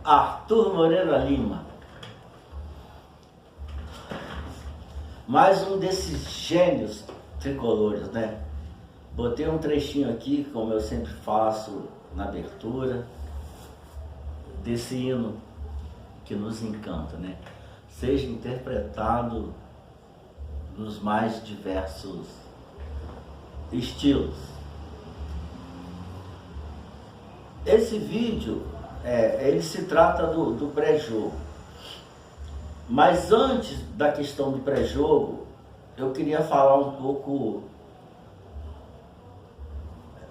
Arthur Moreira Lima. Mais um desses gênios tricolores, né? Botei um trechinho aqui, como eu sempre faço na abertura, desse hino que nos encanta, né? Seja interpretado nos mais diversos estilos. Esse vídeo, ele se trata do pré-jogo. Mas antes da questão do pré-jogo, eu queria falar um pouco,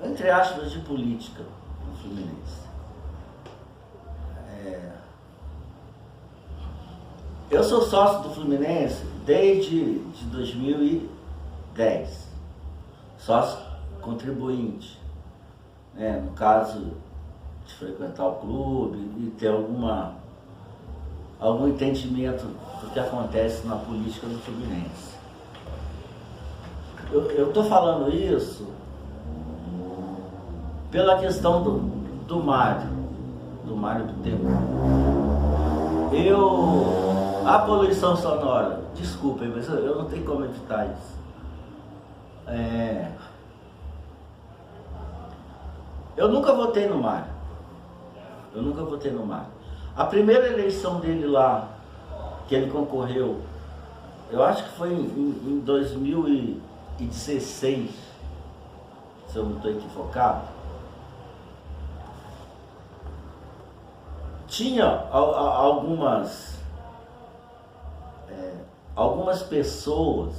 entre aspas, de política no Fluminense. Eu sou sócio do Fluminense desde 2010, sócio contribuinte, né? No caso de frequentar o clube e ter algum entendimento do que acontece na política do Fluminense. Eu estou falando isso pela questão do Mário Bittencourt. A poluição sonora, desculpem, mas eu não tenho como evitar isso. Eu nunca votei no Mário. A primeira eleição dele lá, que ele concorreu, eu acho que foi em 2016, se eu não estou equivocado. Tinha algumas pessoas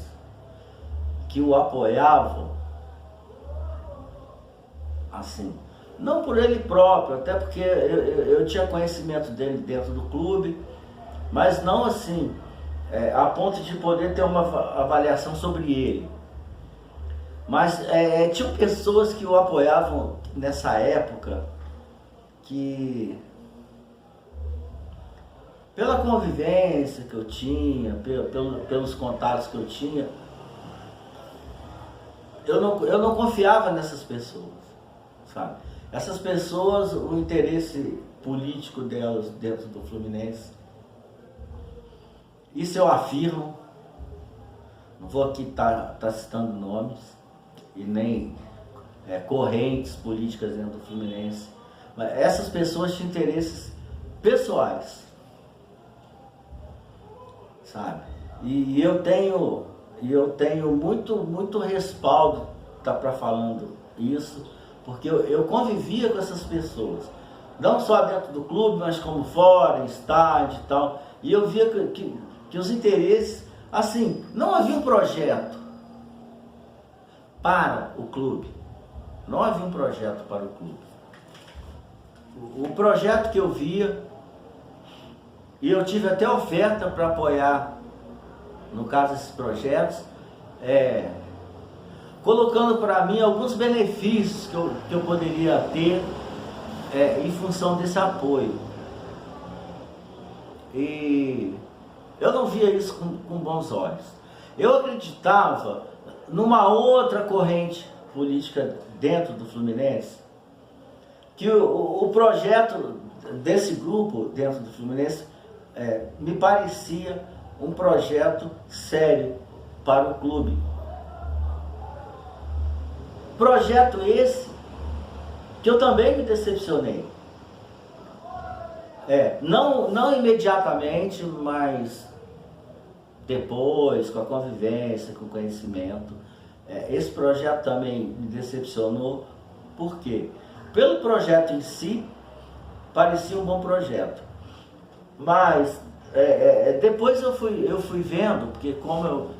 que o apoiavam, assim, não por ele próprio, até porque eu tinha conhecimento dele dentro do clube, mas não assim, a ponto de poder ter uma avaliação sobre ele. Mas tinham pessoas que o apoiavam nessa época, que pela convivência que eu tinha, pelos contatos que eu tinha, eu não confiava nessas pessoas, sabe? Essas pessoas, o interesse político delas dentro do Fluminense, isso eu afirmo, não vou aqui tá citando nomes e nem correntes políticas dentro do Fluminense, mas essas pessoas tinham interesses pessoais, sabe? E eu tenho muito respaldo para falando isso, porque eu convivia com essas pessoas, não só dentro do clube, mas como fora, em estádio e tal, e eu via que os interesses, assim, não havia um projeto para o clube, o projeto que eu via, e eu tive até oferta para apoiar, no caso, esses projetos, colocando para mim alguns benefícios que eu poderia ter em função desse apoio. E eu não via isso com bons olhos. Eu acreditava numa outra corrente política dentro do Fluminense, que o projeto desse grupo dentro do Fluminense me parecia um projeto sério para o clube. Projeto esse que eu também me decepcionei. Não imediatamente, mas depois, com a convivência, com o conhecimento. Esse projeto também me decepcionou. Por quê? Pelo projeto em si, parecia um bom projeto. Mas depois eu fui vendo, porque como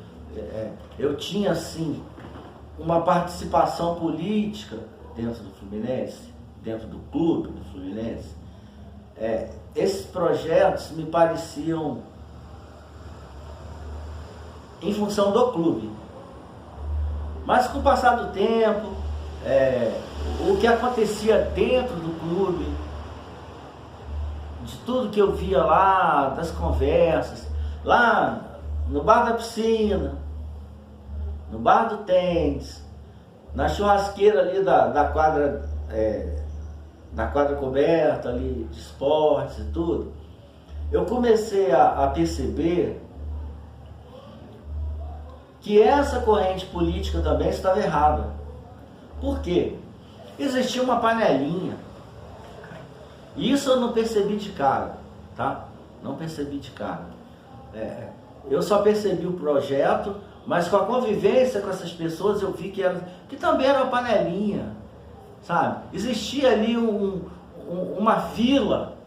eu tinha assim uma participação política dentro do Fluminense, dentro do clube do Fluminense, esses projetos me pareciam em função do clube. Mas com o passar do tempo, o que acontecia dentro do clube, de tudo que eu via lá, das conversas, lá no bar da piscina, no bar do tênis, na churrasqueira ali da quadra na quadra coberta ali de esportes e tudo, eu comecei a perceber que essa corrente política também estava errada. Por quê? Existia uma panelinha. Isso eu não percebi de cara, tá? Não percebi de cara. Eu só percebi o projeto, mas com a convivência com essas pessoas eu vi que também era uma panelinha, sabe? Existia ali uma fila.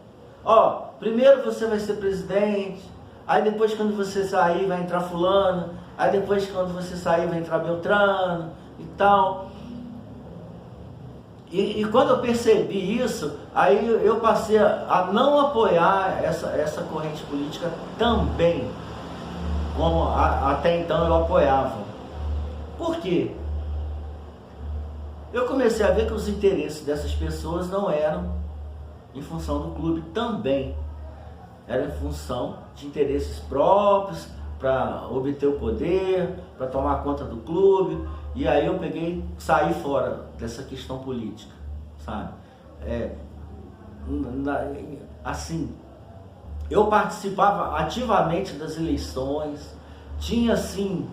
Ó, primeiro você vai ser presidente, aí depois quando você sair vai entrar fulano, aí depois quando você sair vai entrar Beltrano e tal. E quando eu percebi isso, aí eu passei a não apoiar essa corrente política também, como até então eu apoiava. Por quê? Eu comecei a ver que os interesses dessas pessoas não eram em função do clube também, eram em função de interesses próprios, para obter o poder, para tomar conta do clube. E aí eu saí fora dessa questão política, sabe? Assim, eu participava ativamente das eleições, tinha assim,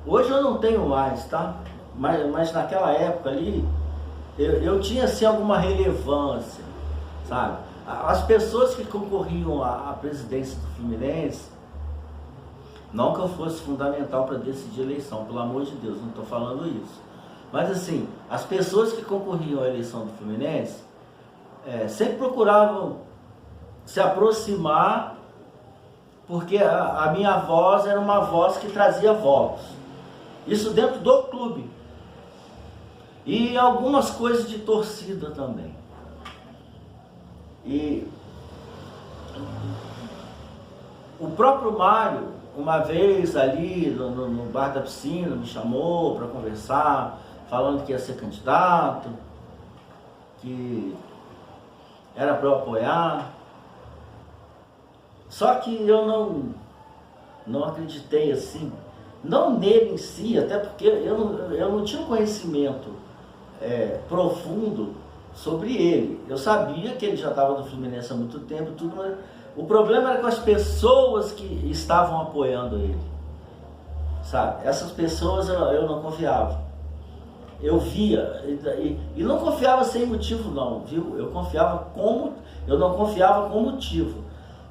hoje eu não tenho mais, tá? Mas naquela época ali, eu tinha assim alguma relevância, sabe? As pessoas que concorriam à presidência do Fluminense, não que eu fosse fundamental para decidir a eleição, pelo amor de Deus, não estou falando isso. Mas assim, as pessoas que concorriam à eleição do Fluminense sempre procuravam se aproximar, porque a minha voz era uma voz que trazia votos. Isso dentro do clube. E algumas coisas de torcida também. E o próprio Mário, uma vez ali no bar da piscina, me chamou para conversar, falando que ia ser candidato, que era para eu apoiar. Só que eu não acreditei assim, não nele em si, até porque eu não tinha um conhecimento profundo sobre ele. Eu sabia que ele já estava no Fluminense há muito tempo, tudo, mas o problema era com as pessoas que estavam apoiando ele, sabe? Essas pessoas eu não confiava. Eu via, e não confiava sem motivo não, viu? Eu não confiava com motivo.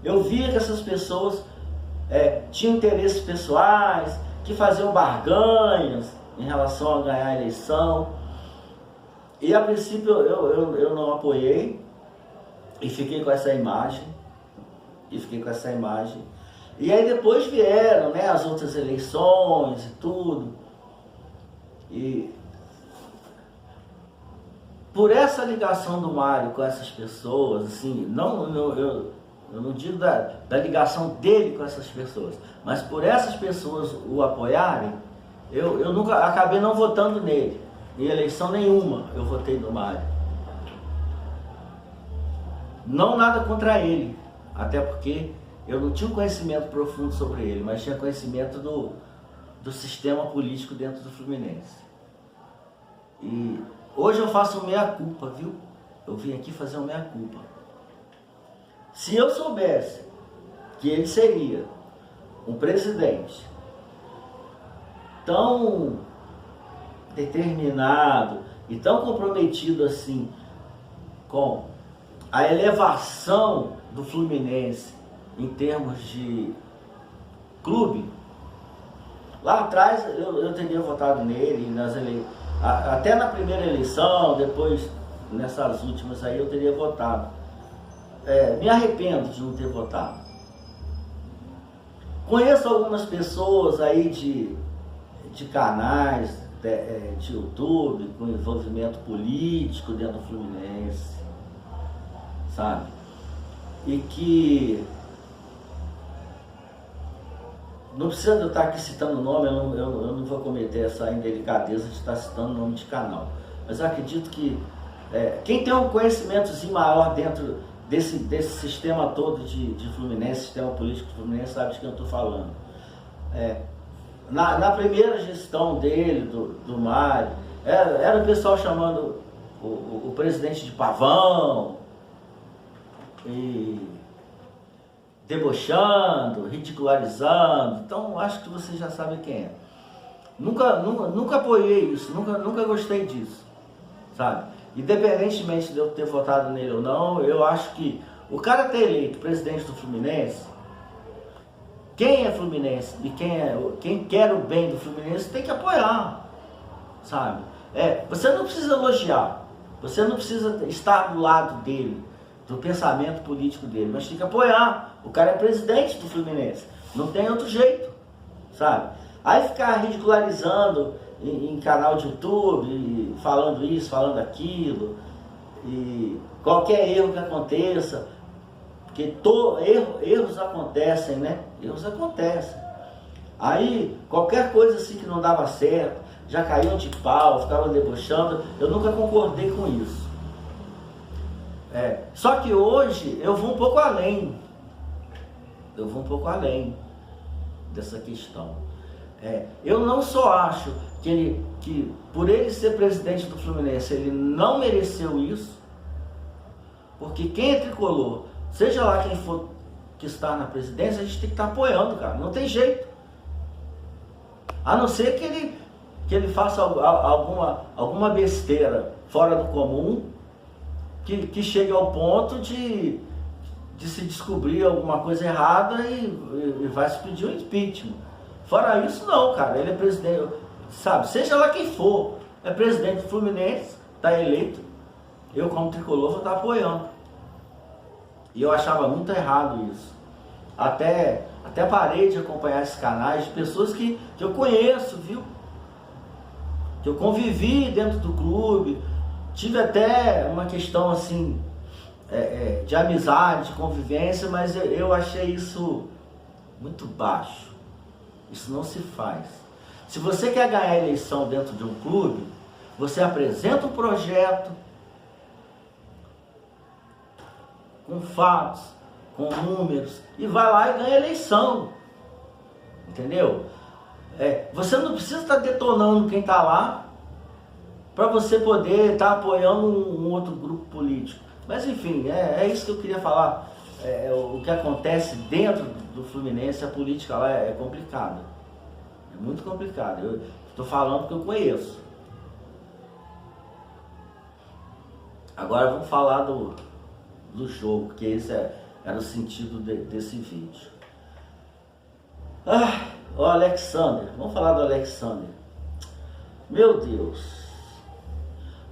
Eu via que essas pessoas tinham interesses pessoais, que faziam barganhas em relação a ganhar a eleição. E a princípio eu não apoiei e fiquei com essa imagem. E aí depois vieram, né, as outras eleições e tudo. E por essa ligação do Mário com essas pessoas, assim, eu não digo da ligação dele com essas pessoas, mas por essas pessoas o apoiarem, eu nunca acabei não votando nele. Em eleição nenhuma eu votei no Mário. Não nada contra ele, até porque eu não tinha um conhecimento profundo sobre ele, mas tinha conhecimento do sistema político dentro do Fluminense. E hoje eu faço um meia-culpa, viu? Eu vim aqui fazer um meia-culpa. Se eu soubesse que ele seria um presidente tão determinado e tão comprometido assim com a elevação do Fluminense em termos de clube, lá atrás eu teria votado nele, até na primeira eleição, depois nessas últimas aí eu teria votado. Me arrependo de não ter votado. Conheço algumas pessoas aí de canais de YouTube com envolvimento político dentro do Fluminense, sabe? E que não precisa eu estar aqui citando o nome, eu não vou cometer essa indelicadeza de estar citando o nome de canal, mas eu acredito que quem tem um conhecimentozinho maior dentro desse sistema todo de Fluminense, sistema político do Fluminense, sabe de quem eu estou falando. Na primeira gestão dele, do Mário, era o pessoal chamando o presidente de pavão, e debochando, ridicularizando. Então acho que você já sabe quem é. Nunca apoiei isso, nunca gostei disso, sabe? Independentemente de eu ter votado nele ou não, eu acho que o cara ter eleito presidente do Fluminense, quem é Fluminense e quem quer o bem do Fluminense tem que apoiar, sabe? Você não precisa elogiar, você não precisa estar do lado dele, do pensamento político dele, mas tem que apoiar. O cara é presidente do Fluminense, não tem outro jeito, sabe? Aí ficar ridicularizando em canal de YouTube, falando isso, falando aquilo, e qualquer erro que aconteça, porque erros acontecem, né? Erros acontecem. Aí, qualquer coisa assim que não dava certo, já caíam de pau, ficavam debochando, eu nunca concordei com isso. Só que hoje eu vou um pouco além. Eu vou um pouco além dessa questão. Eu não só acho que por ele ser presidente do Fluminense, ele não mereceu isso, porque quem é tricolor, seja lá quem for que está na presidência, a gente tem que estar apoiando, cara, não tem jeito. A não ser que ele faça alguma besteira fora do comum, que chegue ao ponto de se descobrir alguma coisa errada e vai se pedir um impeachment. Fora isso, não, cara, ele é presidente, sabe, seja lá quem for, é presidente do Fluminense, está eleito, eu como tricolor vou estar apoiando. E eu achava muito errado isso. Até parei de acompanhar esses canais de pessoas que eu conheço, viu? Que eu convivi dentro do clube, tive até uma questão assim, de amizade, de convivência, mas eu achei isso muito baixo. Isso não se faz. Se você quer ganhar a eleição dentro de um clube, você apresenta um projeto com fatos, com números, e vai lá e ganha a eleição. Entendeu? Você não precisa estar detonando quem está lá para você poder estar apoiando um outro grupo político. Mas enfim, é isso que eu queria falar. O que acontece dentro do Fluminense, a política lá é complicada. É muito complicada. Eu estou falando porque eu conheço. Agora vamos falar do jogo, porque esse era o sentido desse vídeo. O Alexander, vamos falar do Alexander. Meu Deus,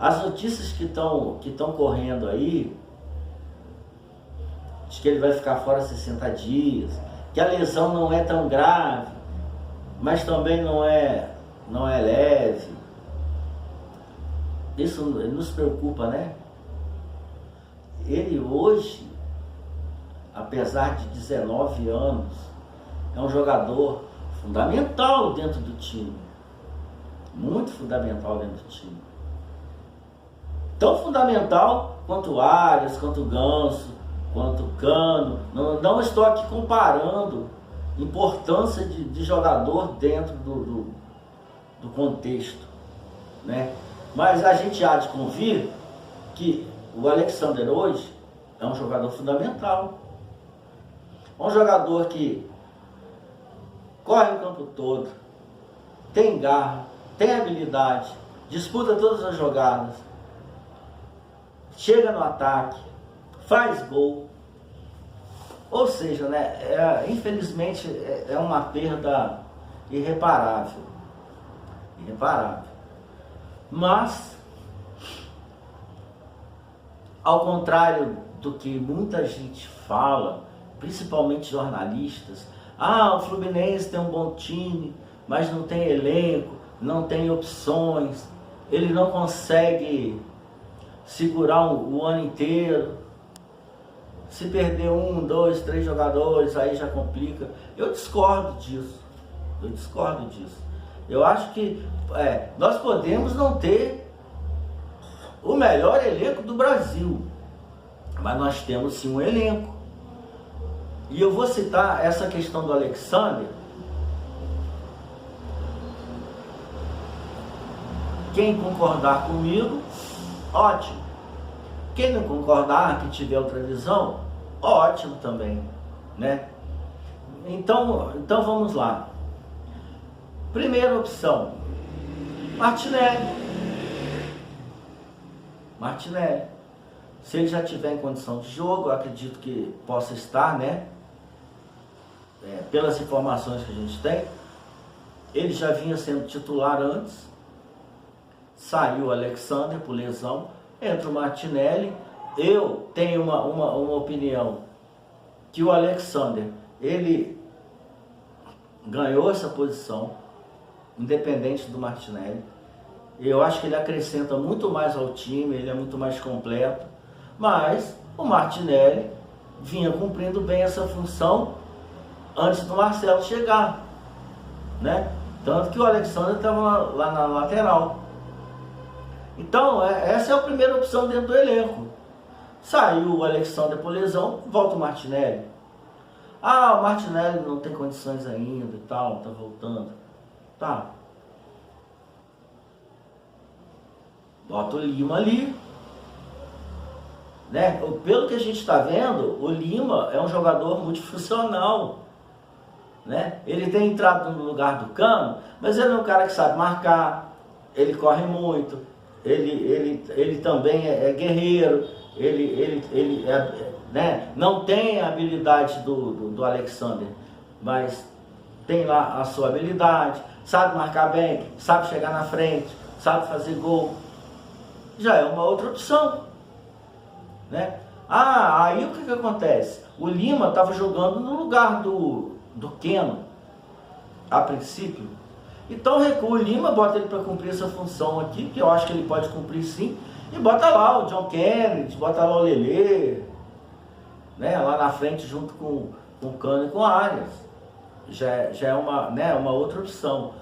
as notícias que estão correndo aí, de que ele vai ficar fora 60 dias, que a lesão não é tão grave, mas também não é leve. Isso nos preocupa, né? Ele hoje, apesar de 19 anos, é um jogador fundamental dentro do time. Muito fundamental dentro do time. Tão fundamental quanto o Arias, quanto o Ganso, quanto o Cano. Não estou aqui comparando importância de jogador dentro do contexto, né? Mas a gente há de convir que o Alexander hoje é um jogador fundamental. Um jogador que corre o campo todo, tem garra, tem habilidade, disputa todas as jogadas, chega no ataque, faz gol. Ou seja, né, infelizmente é uma perda irreparável. Irreparável. Mas, ao contrário do que muita gente fala, principalmente jornalistas, o Fluminense tem um bom time, mas não tem elenco, não tem opções, ele não consegue segurar o ano inteiro. Se perder 1, 2, 3 jogadores, aí já complica. Eu discordo disso. Eu acho que nós podemos não ter o melhor elenco do Brasil, mas nós temos sim um elenco. E eu vou citar essa questão do Alexander. Quem concordar comigo, ótimo. Quem não concordar, que tiver outra visão, ótimo também, né? Então vamos lá. Primeira opção, Martinelli. Se ele já tiver em condição de jogo, eu acredito que possa estar, né? Pelas informações que a gente tem, ele já vinha sendo titular antes, saiu o Alexander por lesão, entra o Martinelli. Eu tenho uma opinião, que o Alexander, ele ganhou essa posição, independente do Martinelli. Eu acho que ele acrescenta muito mais ao time, ele é muito mais completo, mas o Martinelli vinha cumprindo bem essa função antes do Marcelo chegar, né? Tanto que o Alexander estava lá na lateral. Então, essa é a primeira opção dentro do elenco. Saiu o Alexander por lesão, volta o Martinelli. Ah, o Martinelli não tem condições ainda e tal, tá voltando. Tá. Bota o Lima ali, né? Pelo que a gente está vendo, o Lima é um jogador multifuncional, né? Ele tem entrado no lugar do Cano, mas ele é um cara que sabe marcar, ele corre muito, ele também é guerreiro, ele né? Não tem a habilidade do Alexander, mas tem lá a sua habilidade, sabe marcar bem, sabe chegar na frente, sabe fazer gol. Já é uma outra opção, né? Aí o que acontece? O Lima estava jogando no lugar do Keno, a princípio. Então recua o Lima, bota ele para cumprir essa função aqui, que eu acho que ele pode cumprir sim, e bota lá o John Kennedy, bota lá o Lelê, né? Lá na frente junto com o Cano e com o Arias. Já é uma outra opção.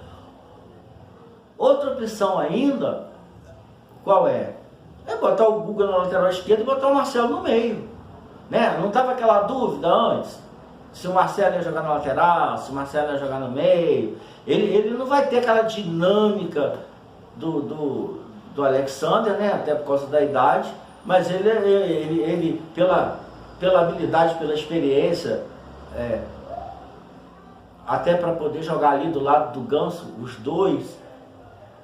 Outra opção ainda, qual é? É botar o Guga na lateral esquerda e botar o Marcelo no meio, né? Não estava aquela dúvida antes, se o Marcelo ia jogar na lateral, se o Marcelo ia jogar no meio. Ele não vai ter aquela dinâmica do Alexander, né? Até por causa da idade, mas ele pela habilidade, pela experiência, até para poder jogar ali do lado do Ganso, os dois,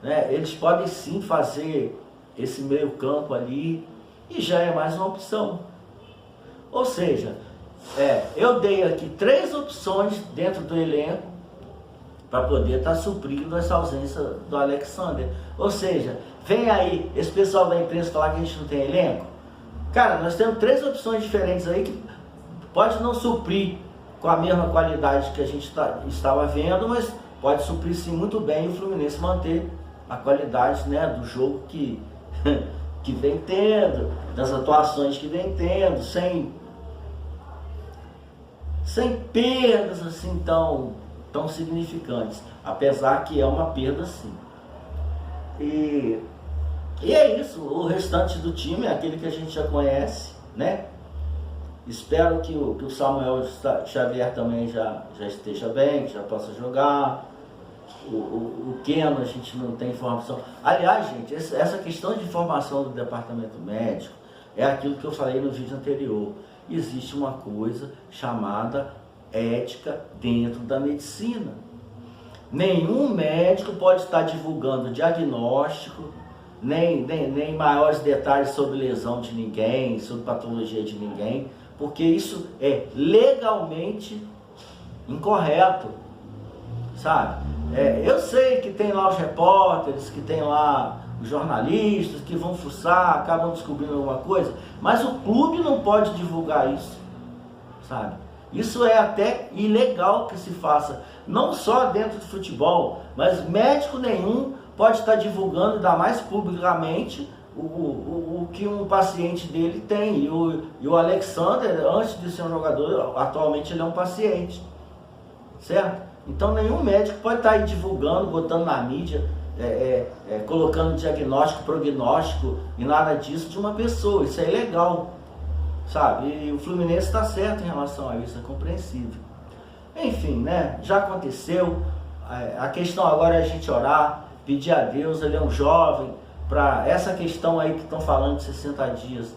né? Eles podem sim fazer esse meio campo ali, e já é mais uma opção. Ou seja, eu dei aqui 3 opções dentro do elenco para poder estar suprindo essa ausência do Alexander. Ou seja, vem aí esse pessoal da imprensa falar que a gente não tem elenco. Cara, nós temos 3 opções diferentes aí que pode não suprir com a mesma qualidade que a gente estava vendo, mas pode suprir sim muito bem e o Fluminense manter a qualidade, né, do jogo que vem tendo, das atuações que vem tendo, sem perdas assim tão significantes, apesar que é uma perda sim. E é isso, o restante do time é aquele que a gente já conhece, né? Espero que o Samuel Xavier também já esteja bem, que já possa jogar. O Keno, a gente não tem informação. Aliás, gente, essa questão de informação do departamento médico é aquilo que eu falei no vídeo anterior. Existe uma coisa chamada ética dentro da medicina. Nenhum médico pode estar divulgando diagnóstico, nem maiores detalhes sobre lesão de ninguém, sobre patologia de ninguém, porque isso é legalmente incorreto, sabe? Eu sei que tem lá os repórteres, que tem lá os jornalistas que vão fuçar, acabam descobrindo alguma coisa, mas o clube não pode divulgar isso, sabe? Isso é até ilegal que se faça, não só dentro do futebol, mas médico nenhum pode estar divulgando, ainda mais publicamente, o que um paciente dele tem. E o Alexander, antes de ser um jogador, atualmente ele é um paciente, certo? Então nenhum médico pode estar aí divulgando, botando na mídia, colocando diagnóstico, prognóstico e nada disso de uma pessoa. Isso é ilegal, sabe? E o Fluminense está certo em relação a isso, é compreensível. Enfim, né? Já aconteceu. A questão agora é a gente orar, pedir a Deus. Ele é um jovem, para essa questão aí que estão falando de 60 dias,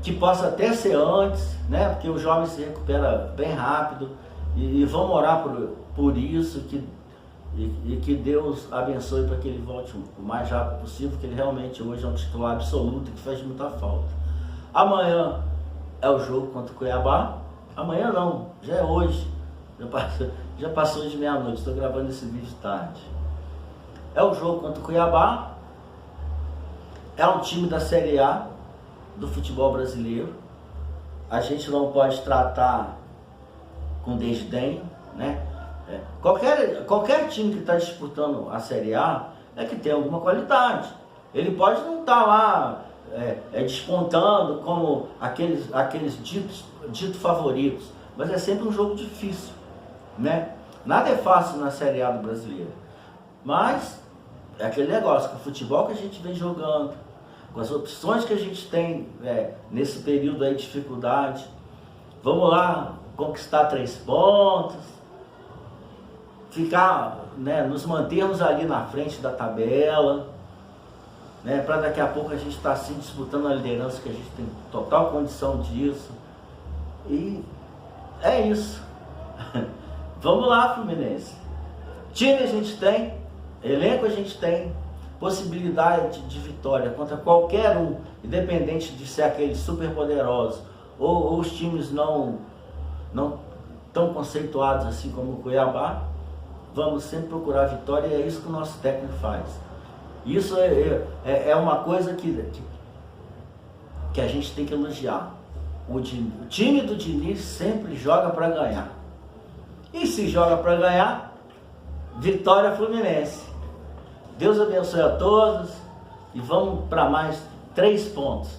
que possa até ser antes, né? Porque o jovem se recupera bem rápido, e vamos orar por isso, e que Deus abençoe para que ele volte o mais rápido possível, que ele realmente hoje é um titular absoluto que faz muita falta. Amanhã é o jogo contra o Cuiabá. Amanhã não, já é hoje, já passou de meia-noite, estou gravando esse vídeo tarde. É o jogo contra o Cuiabá, é um time da Série A do futebol brasileiro, a gente não pode tratar com desdém, né? Qualquer time que está disputando a Série A é que tem alguma qualidade. Ele pode não estar lá despontando como aqueles ditos favoritos, mas é sempre um jogo difícil, né? Nada é fácil na Série A do brasileiro, mas é aquele negócio, com o futebol que a gente vem jogando, com as opções que a gente tem nesse período aí de dificuldade, vamos lá conquistar 3 pontos, ficar, né, nos mantermos ali na frente da tabela, né, para daqui a pouco a gente estar assim disputando a liderança, que a gente tem total condição disso. E é isso. Vamos lá, Fluminense. Time a gente tem, elenco a gente tem, possibilidade de vitória contra qualquer um, independente de ser aqueles super poderosos ou os times não tão conceituados assim como o Cuiabá. Vamos sempre procurar a vitória, e é isso que o nosso técnico faz. Isso é uma coisa que a gente tem que elogiar. O time do Diniz sempre joga para ganhar. E se joga para ganhar, vitória Fluminense. Deus abençoe a todos e vamos para mais 3 pontos.